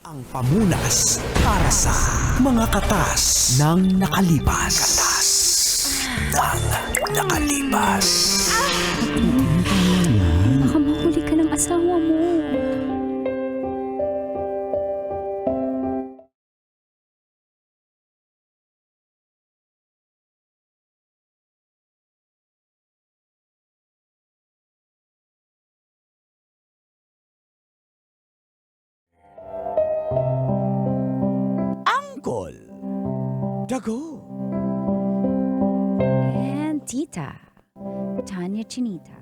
Ang pamunas para sa mga katas ng nakalipas. Katas ng nakalipas. Baka mahuli ka ng asawa mo. Angkol. Dago. And Tita, Tanya Chinita.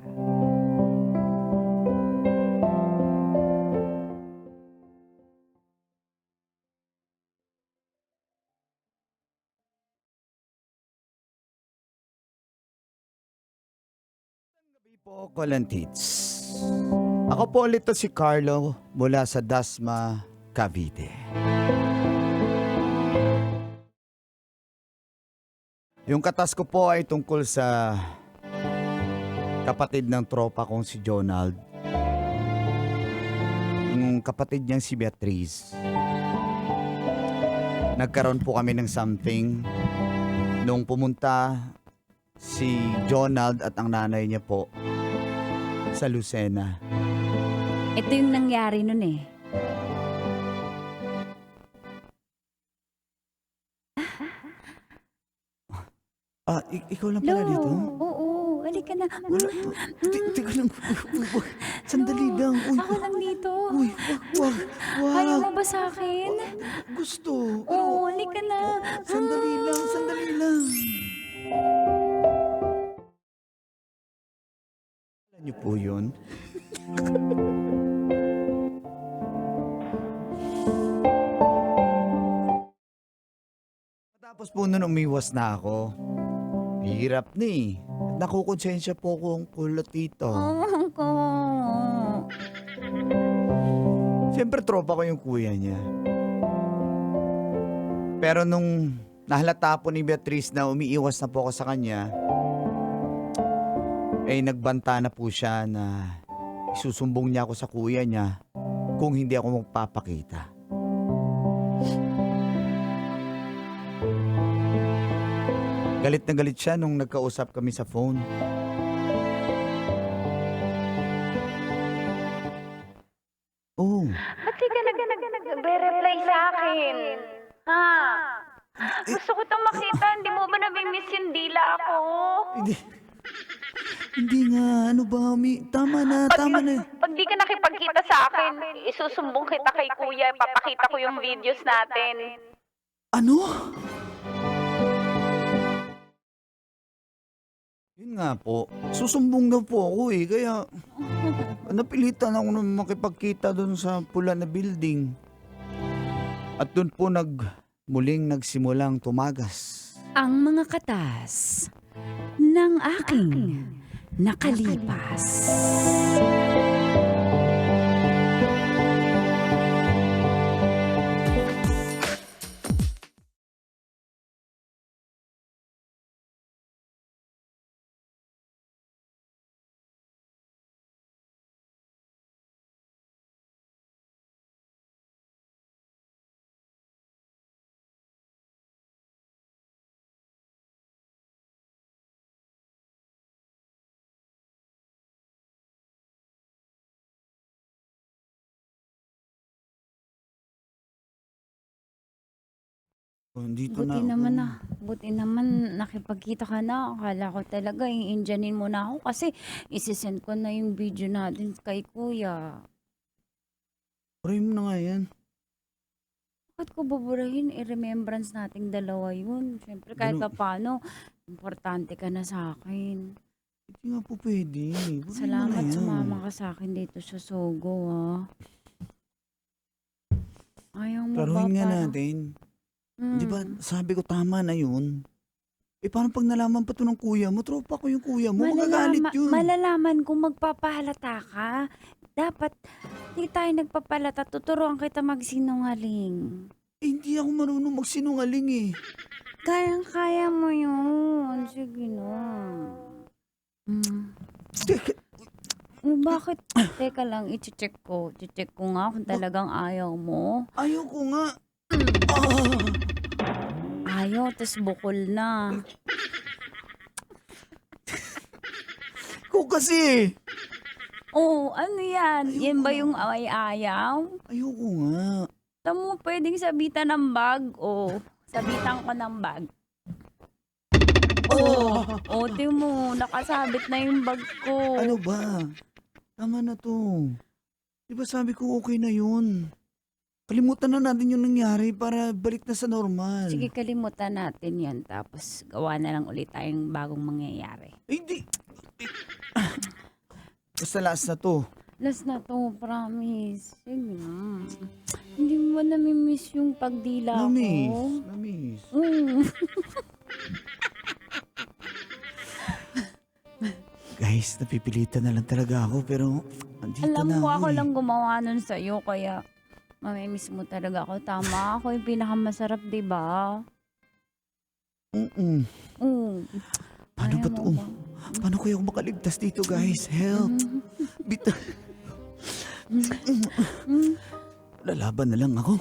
Gabi po, Colantits. Ako po ulit to si Carlo mula sa Dasma, Cavite. Yung katas ko po ay tungkol sa kapatid ng tropa kong si Jonald. Yung kapatid niyang si Beatriz. Nagkaroon po kami ng something nung pumunta si Jonald at ang nanay niya po sa Lucena. Ito yung nangyari nun eh. Ikaw lang pala dito? Oo, halika na. Wala. Teka lang. Sandali lang. Uy, Ako lang dito. uy, wag. Ayaw mo ba sa akin? Gusto. Oo, halika na. Sandali lang. Alam niyo po yun? Matapos po nun umiwas na ako. Hirap na eh. Nakukonsensya po kung kulot dito. Ko. Siyempre tropa ko yung kuya niya. Pero nung nahalata po ni Beatrice na umiiwas na po ako sa kanya, eh nagbanta na po siya na isusumbong niya ako sa kuya niya kung hindi ako magpapakita. Galit na galit siya nung nagkausap kami sa phone. Oh, Ba't di ka nag-reply sa akin? Ha? Gusto ko itong makita. Hindi mo ba nabimiss yung dila ako? hindi. Hindi nga, ano ba, tama na. Pag di ka nakipagkita sa akin, isusumbong kita kay kuya. Papakita ko yung videos natin. Ano? Yun nga po, susumbong na po ako eh, kaya napilitan ako na makipagkita doon sa pula na building. At doon po muling nagsimulang tumagas. Ang mga katas ng aking nakalipas. Oh, dito na Buti ako. naman buti naman nakipagkita ka na. Akala ko talaga i-indyanin mo na ako kasi isisend ko na yung video natin kay kuya. Pray mo na nga yan. Bakit ko buburahin? I-remembrance nating dalawa yun. Siyempre kahit Ano? pa paano, importante ka na sa akin. Hindi nga po pwede. Pray mo na Salamat yan. sumama ka sa akin dito sa Sogo, ha. Ayaw mo ba Klaruhin nga para- natin. Mm. Di ba, sabi ko tama na yun. Eh, paano pag nalaman pa to ng kuya mo? Tropa ko yung kuya mo. Magagalit yun. Malalaman kung magpapahalata ka. Dapat, di tayo nagpapalata. Tuturuan kita magsinungaling. Eh, hindi ako marunong magsinungaling eh. Kayang-kaya mo yun. Sige na. Mm. Teka, Bakit? Teka lang, i-check ko. I-check ko nga kung talagang ayaw mo. Ayoko nga. Ah, Ayaw, tas bukol na. ko kasi. Oh, ano yan? Yan ba yung ay ayaw? Ayoko nga. Tamo, pwedeng sabitan ng bag. Oh, sabitan ko ng bag. Oh, tingnan mo, nakasabit na yung bag ko. Ano ba? Tama na to. Di ba sabi ko okay na yun? Kalimutan na natin yung nangyari para balik na sa normal. Sige, kalimutan natin yan. Tapos, gawa na lang ulit tayong bagong mangyayari. Hindi. Basta last na to. Last na to, promise. Sige na. Hindi mo ba namimiss yung pagdila ko? Namiss. Guys, napipilitan na lang talaga ako pero andito Alam na ko, ako eh. lang gumawa nun sa'yo, kaya mamimiss mo talaga ako. Tama, ako yung pinakamasarap, di ba? Mm-mm. Paano Ayaw ba mo to? ba? Paano kaya ako makaligtas dito, guys? Help! Bita. Lalaban na lang ako.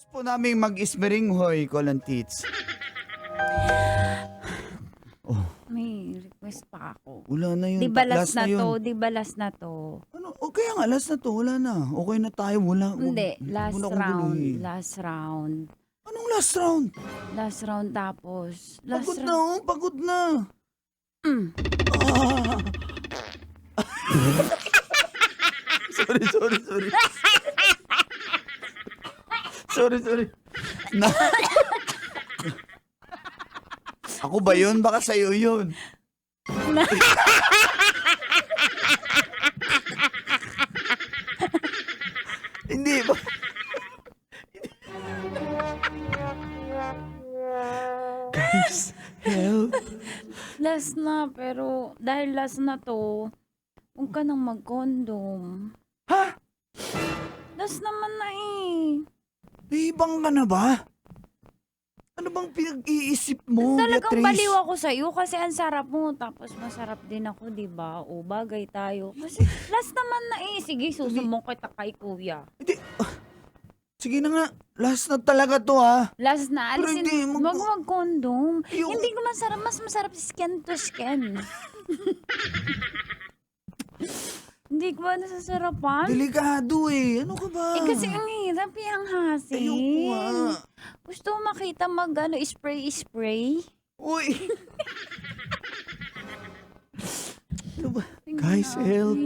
Tapos po namin mag-ismering hoy, Kolantits. May request pa ako. Wala na yun. Di ba last na yun. to? Di ba last na to? Ano? Okay nga, last na to. Wala na. Okay na tayo. Hindi, last wala akong round. guluhin. Last round. Anong last round? Last round tapos. Last Pagod na, round. oh. Pagod na. Mm. Ah. sorry. sorry. Na. Ako ba yun? Baka sa'yo yun. Hindi ba? Guys, help. Last na, pero dahil last na to, huwag ka nang mag-condom. Ha? Last naman na eh. Ibang ka na ba? Ano bang pinag-iisip mo, Talagang Beatrice? baliw ako sa'yo kasi ang sarap mo. Tapos masarap din ako, di ba? O, bagay tayo. Kasi last naman na eh. Sige, susumbong kita kay kuya. Hindi. Sige na nga. Last na talaga to, ha? Last na. Pero Alisin, hindi, wag mo mag-condom. Ayoko. Hindi ko masarap. Mas masarap skin to skin. Hindi ko ba nasasarapan? Delikado eh. Ano ka ba? Eh kasi ang hirap yung hasil. Ayoko nga. Gusto mo makita spray-spray? Uy. Ano ba? Guys, help.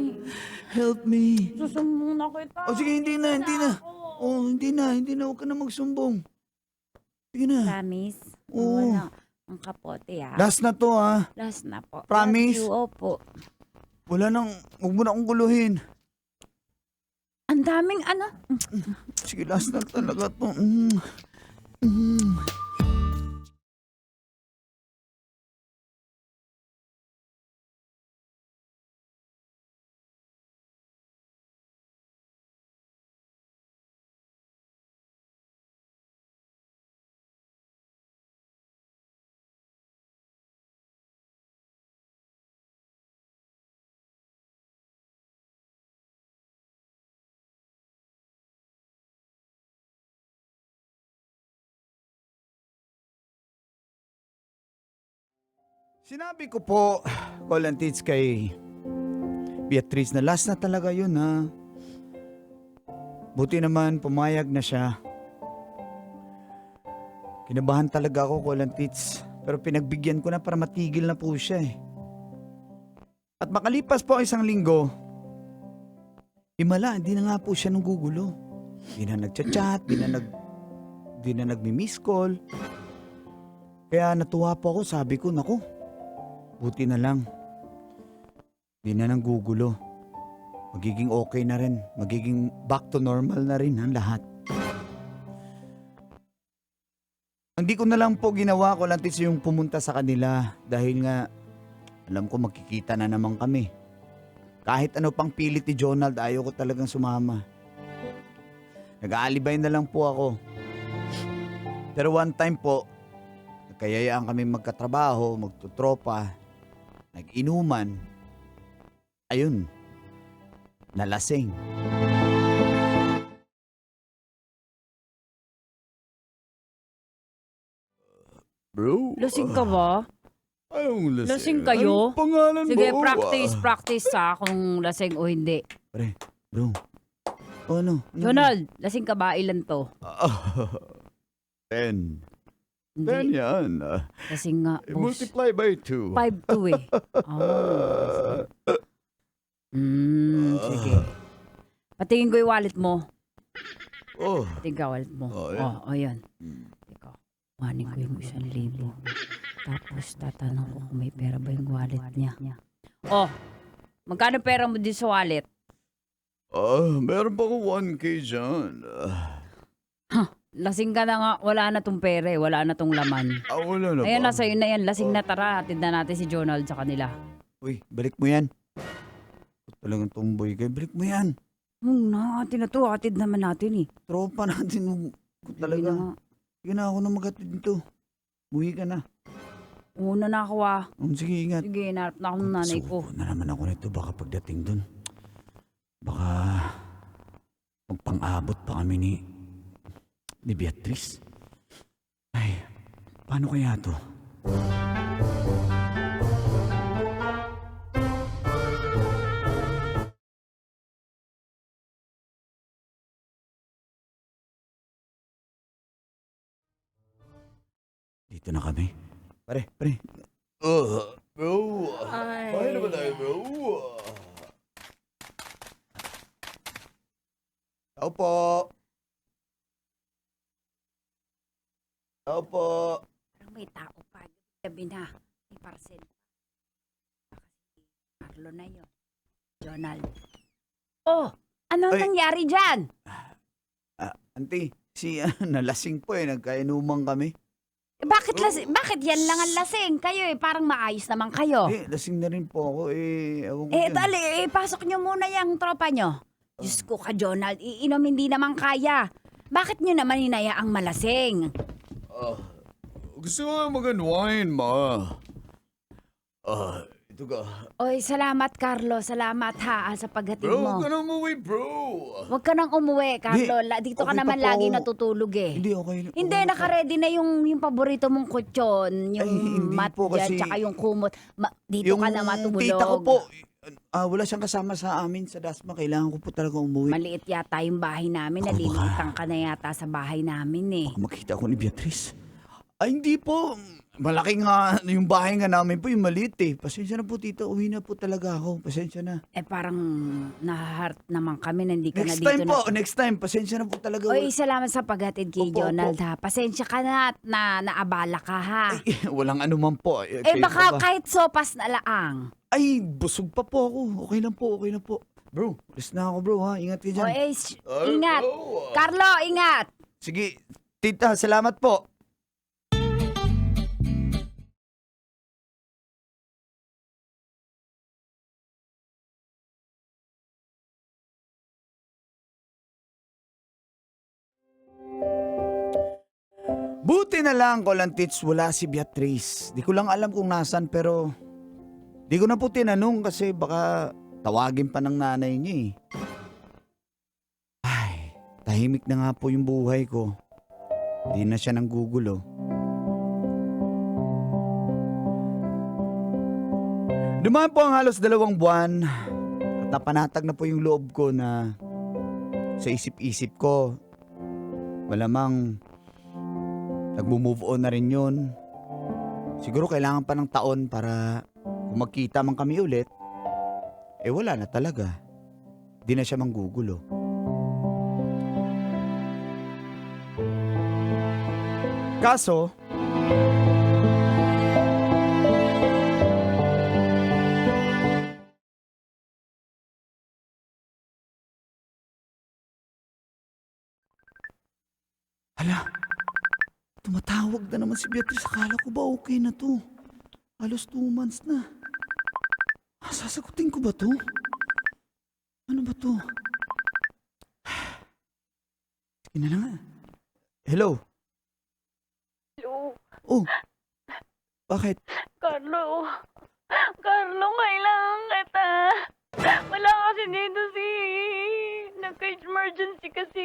Help me. Susumbong na kita. O sige, hindi na. Oh, hindi na. Huwag ka na magsumbong. Sige na. Promise? Oo. Wala. Ang kapote ah. Last na to, ha? Last na po. Promise? Love you, opo. Wala nang, huwag mo na akong guluhin. Ang daming ano. Sige, last na talaga to. Sinabi ko po, Kolantits, kay Beatrice na last na talaga yun, ha? Buti naman, pumayag na siya. Kinabahan talaga ako, Kolantits. Pero pinagbigyan ko na para matigil na po siya, eh. At makalipas po isang linggo, himala, hindi na nga po siya nanggugulo. Di na nagchat-chat, di na nagmi-miss call. Kaya natuwa po ako, sabi ko, naku, buti na lang. Di na nanggugulo. Magiging okay na rin. Magiging back to normal na rin ang lahat. Hindi ko na lang po ginawa, Kolantits, yung pumunta sa kanila dahil nga alam ko magkikita na naman kami. Kahit ano pang pilit ni Jonald, ayaw ko talagang sumama. Nag-aalibay na lang po ako. Pero one time po, nagkayayaan kami magkatrabaho, magtutropa, nag-inuman. Ayun, nalasing. Bro, Lasing ka ba? anong lasing? Lasing kayo? Anong pangalan Sige, mo? practice sa kung lasing o hindi. Pre, bro. O ano? Jonald, lasing ka ba? Ilan to? 10. 10 Hindi, yan. lasing nga, boss. Multiply by 2. 5-2 eh. Oh. Sige. Patingin ko yung wallet mo. Oh. Patingin ka wallet mo. Oh, yan. Ayan. Teka, kuhanin ko yung 1,000. Tapos tatanong ko kung may pera ba yung wallet niya. Oh, magkano pera mo din sa wallet? Meron pa ko 1K dyan. Lasing ka na nga, wala na tong pera eh, wala na tong laman. Wala na Ayan, ba? nasa yun na yan, lasing na, tara, hatid na natin si Jonald sa kanila. Uy, balik mo yan. Talagang tumboy kayo. Balik mo yan. Na, atin na to, hatid naman natin eh. Tropa natin. Talaga. Sige na nga. Sige na ako na maghatid dito. Uwi ka na. Una na ako ah. Sige, ingat. Sige, narap na ako ng nanay ko. Suko na naman ako nito. Baka pagdating dun. Baka magpang-abot pa kami ni Beatrice. Ay, paano kaya to? Dito na kami. Pare. Bro. Ay. Paano ba tayo, bro? Tao po. Tao po. Parang may tao pa. Sabi na, may parcel. Carlo na yun. Jonald. Oh, anong Ay. nangyari dyan? Auntie, nalasing po nagkainuman kami. Bakit yan lang ang lasing? Kayo parang maayos naman kayo. Lasing na rin po ako ewan ko dyan. Dali, pasok nyo muna yung tropa nyo. Diyos ko ka, Jonald, iinom hindi naman kaya. Bakit nyo naman hinayaang malasing? Gusto ko mag-unwind, ma. Ito ka. Oy, salamat, Carlo. Salamat ha sa paghatid Bro, mo. huwag ka na umuwi, bro. Huwag ka nang umuwi, Carlo. Dito ka okay naman pa po lagi ako. natutulog eh. Hindi, okay. Hindi, okay na po. nakaredy na yung paborito mong kutsyon, yung Ay, hindi mat po dyan, kasi- tsaka yung kumot. Dito ka na matulog. tita ko po, wala siyang kasama sa amin sa Dasma. Kailangan ko po talaga umuwi. Maliit yata yung bahay namin. Ako, Nalilitan ka na yata sa bahay namin eh. Baka makita ko ni Beatrice. Ay, hindi po. Malaki nga, yung bahay nga namin po, yung maliit eh. Pasensya na po, tita. Uwi na po talaga ako. Pasensya na. Parang nahaheart naman kami na hindi ka Next na dito time po, next time. Pasensya na po talaga. Oy, salamat sa paghatid kay Opo, Jonald opo. ha. Pasensya ka na at naabala ka ha. Ay, walang anuman po. Kayo Baka pa ba? kahit sopas na laang. Ay, busog pa po ako. Okay lang po, okay lang po. Bro, alis na ako bro ha. Ingat kayo dyan. Ingat. Carlo, ingat. Sige, tita, salamat po. Buti na lang, Kolantits, wala si Beatrice. Di ko lang alam kung nasan pero di ko na po tinanong kasi baka tawagin pa ng nanay niya eh. Ay, tahimik na nga po yung buhay ko. Di na siya nanggugulo. Dumaan po ang halos 2 buwan at napanatag na po yung loob ko na sa isip-isip ko. Malamang nagmo-move on na rin yun. Siguro kailangan pa ng taon para kung magkita man kami ulit, wala na talaga. Di na siya manggugulo. Kaso, hala, tumatawag na naman si Beatrice. Akala ko ba okay na to? Halos 2 months na. Sasagutin ko ba to? Ano ba to? Sige na nga. Hello? Hello, Oh, bakit? Carlo. Carlo, kailangan kita. Wala kasi dito si... Nagka-emergency kasi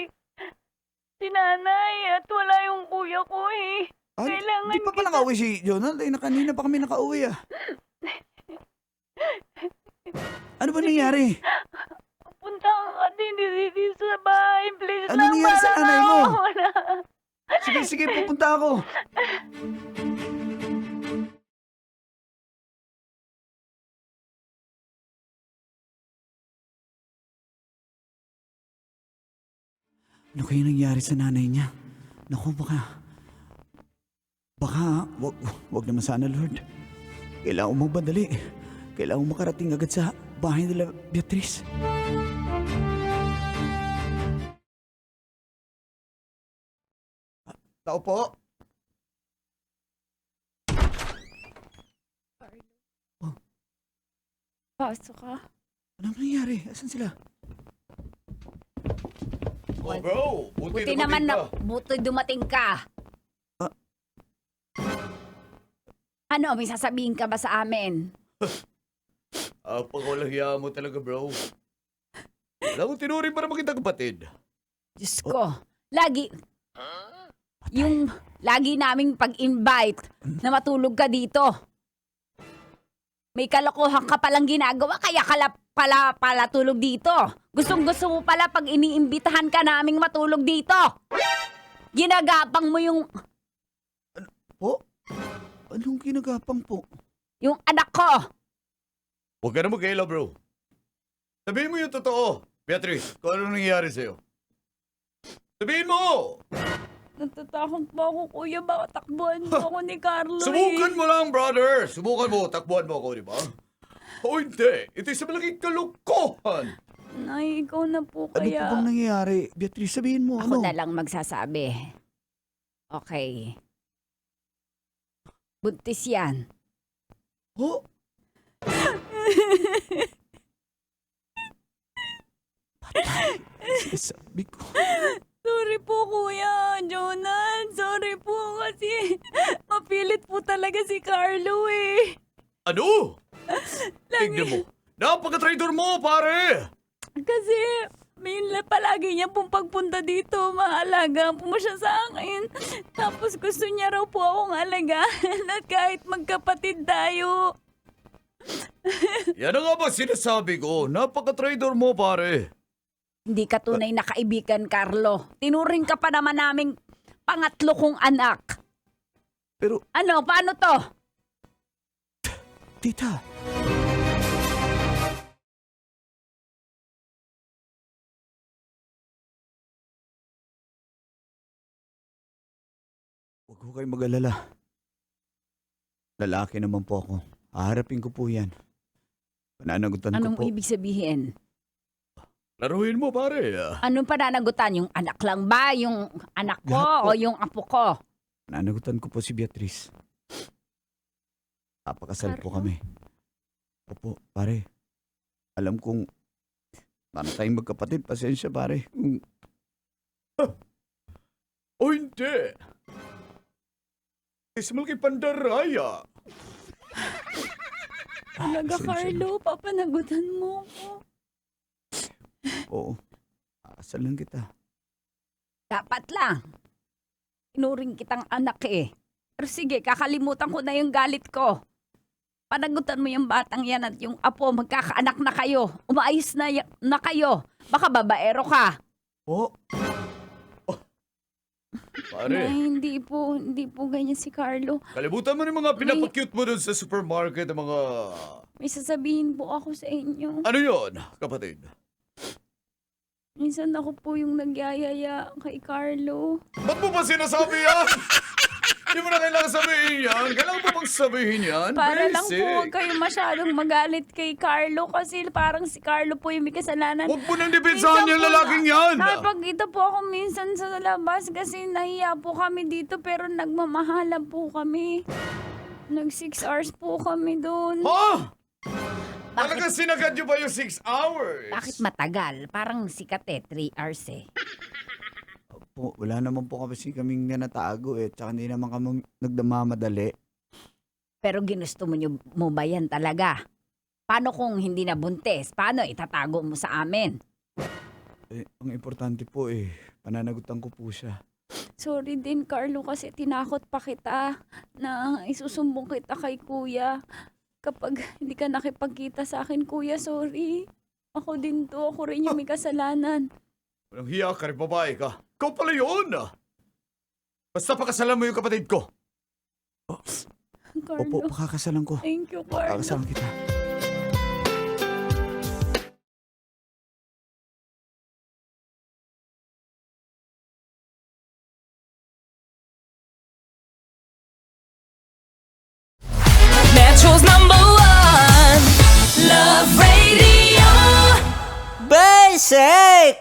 si nanay at wala yung kuya ko eh. Kailangan di pa pala nakauwi si Jonald. Eh, kanina pa kami nakauwi ah. Ano ba nangyari? Punta ka din dito sa bahay. Please Ano lang, nangyari sa para nanay mo? wala. Sige, pupunta ako. Ano kaya nangyari sa nanay niya? Naku, wag naman sana, Lord. Kailangan mo magbadali. Kailangan mo makarating agad sa bahay nila, Beatrice. Tao po. Pasok ka. Anong nangyari? Asan sila? Oh, bro. Buti naman na, buti dumating ka. Ah. Ano, may sasabihin ka ba sa amin? Pangwalang hiya mo talaga, bro. Alam mo, tinuring para maging kapatid. Diyos ko, lagi naming pag-invite na matulog ka dito. May kalokohan ka palang ginagawa, kaya pala tulog dito. Gustong-gusto mo pala pag iniimbitahan ka naming matulog dito. Ginagapang mo yung Po? Anong ginagapang po? anak ko. Huwag ka na mag-kaila, bro. Sabihin mo yung totoo, Beatrice, kung ano nangyayari sa'yo. Sabihin mo! Natatakot po ako, kuya. Baka takbuhan mo ako ni Carlo. Subukan mo lang, brother! Subukan mo, takbuhan mo ako, di ba? O hindi, ito sa malaking kalukuhan! Nay, ikaw na po Ano po kaya. bang nangyayari? Beatrice, sabihin mo, Ako ano? na lang magsasabi. Okay. Buntis yan. Ho? Patay. Sabi ko. Sorry po, Kuya Jonah. Sorry po kasi mapilit po talaga si Carlo eh. Ano? Tignan mo. Napaka-traitor mo, pare! Kasi palagi niya pong pagpunta dito, maalaga po siya sa akin. Tapos gusto niya raw po akong alagaan at kahit magkapatid tayo. Yan ang nga ba sinasabi ko? Napaka-traitor mo, pare. Hindi ka tunay na kaibigan, Carlo. Tinuring ka pa naman naming pangatlo kong anak. Pero, Ano, paano to? tita. Huwag ko kayong mag-alala. Lalaki naman po ako. Haharapin ko po yan. Pananagutan Anong ko po. ibig sabihin? Laruin mo, pare. Anong pananagutan? Yung anak lang ba? Yung anak ko Lahat po. o yung apo ko? Pananagutan ko po si Beatrice. Papakasal po Carlo? kami. Opo, pare. Alam kong para tayong magkapatid. Pasensya, pare. O hindi. Sa malaking pandaraya. Talaga, pasensya Carlo. Papanagutan mo ko. Oo. Asal lang kita. Dapat lang. Tinuring kitang anak eh. Pero sige, kakalimutan ko na yung galit ko. Panagutan mo yung batang yan at yung apo, magkakaanak na kayo. Umaayos na kayo. Baka babaero ka. Po? Pare, Nay, hindi po ganyan si Carlo. kalimutan mo yung mga pinapakute mo dun sa supermarket ng mga... May sasabihin po ako sa inyo. Ano yon, kapatid? Minsan ako po yung nagyayaya kay Carlo. Ba't mo ba sinasabi yan? Hindi mo na kailangan sabihin yan. Kailangan mo bang sabihin yan? Para lang po Basic. huwag kayo masyadong magalit kay Carlo kasi parang si Carlo po yung may kasalanan. Huwag mo nang dipinsahan yung lalaking yan. Nakipagkita po ako minsan sa labas kasi nahiya po kami dito pero nagmamahalan po kami. Nag 6 hours po kami doon. Ha? Talagang sinagad nyo ba yung 6 hours? Bakit matagal? Parang sikat 3 hours Po, wala naman po kasi kaming nanatago Tsaka hindi naman kami nagdamamadali. Pero ginusto mo ba yan talaga? Paano kung hindi nabuntis? Paano itatago mo sa amin? Ang importante po pananagutan ko po siya. Sorry din, Carlo, kasi tinakot pa kita na isusumbong kita kay kuya. Kapag hindi ka nakipagkita sa akin, kuya, sorry. Ako din to. Ako rin yung may kasalanan. Walang hiya ka rin, babae ka. Ikaw pala yun Basta pakasalan mo yung kapatid ko. Carlo, Opo, pakakasalan ko. thank you, Carlo. Pakakasalan kita. Metro's #1 Love Radio. Basic!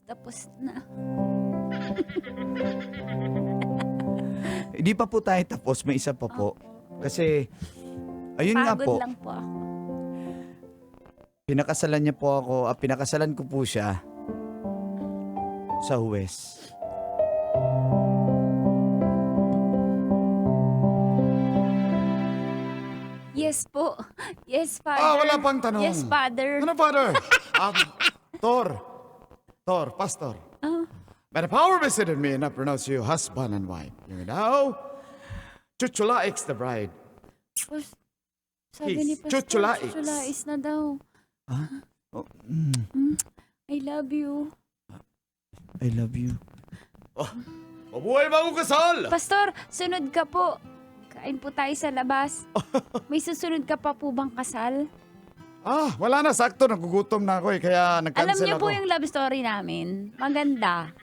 Tapos na. Hindi pa po tayo tapos, may isa pa po. Kasi, ayun nga Pagod po, lang po ako. pinakasalan niya po ako, pinakasalan ko po siya sa Huwes. Yes po. Yes, Father. Wala pang tanong. Yes, Father. Ano, Father? Tor, Pastor. By the power vested in me, and I pronounce you husband and wife. You now, Chuchulaix the bride. Tapos, sabi ni Pastor, Chuchulaix. Chuchulaix na daw. Oh, I love you. I love you. Mabuhay bagong kasal! Pastor, sunod ka po. Kain po tayo sa labas. May susunod ka pa po bang kasal? Wala na, sakto. Nagugutom na ako kaya Alam nag-cancel niyo ako. po yung love story namin. Maganda.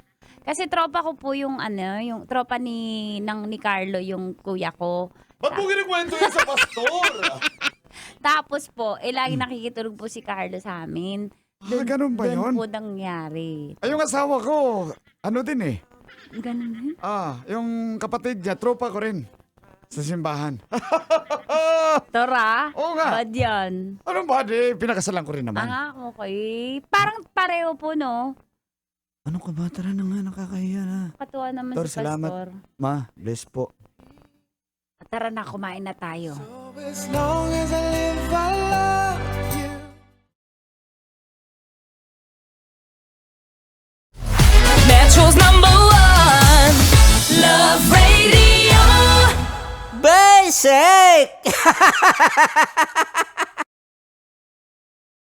Kasi tropa ko po yung yung tropa ni Carlo, yung kuya ko. Ba't mo kinikwento yan sa pastor? Tapos po, lagi nakikitulog po si Carlo sa amin. Ganun ba yun? Doon po nangyari. Ay, yung asawa ko, ano din Ganun yun? yung kapatid niya, tropa ko rin. Sa simbahan. Tora? Oo nga. Bad yan. Anong ba? Pinakasalan ko rin naman. Okay. Parang pareho po, no? Ano ka ba? Tara na nga, nakakahiya na. Katuwa naman Tor, si Pastor. salamat. Ma, bless po. Tara na, kumain na tayo. As long as I live, I love you. Metro's #1 Love Radio. Basic!